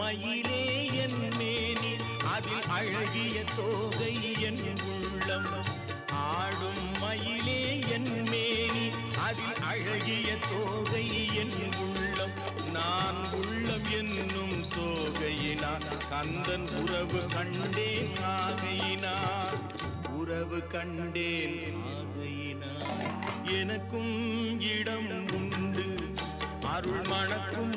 மயிலே என் மேனி அதில் அழகிய தோகை என் உள்ளம் ஆடும் மயிலே என் மேனி அதில் அழகிய தோகை என் உள்ளம் நான் உள்ளம் என்னும் தோகையினார் கந்தன் உறவு கண்டேன் ஆகையினார் உறவு கண்டேன் ஆகையினார் எனக்கும் இடம் உண்டு அருள் மணக்கும்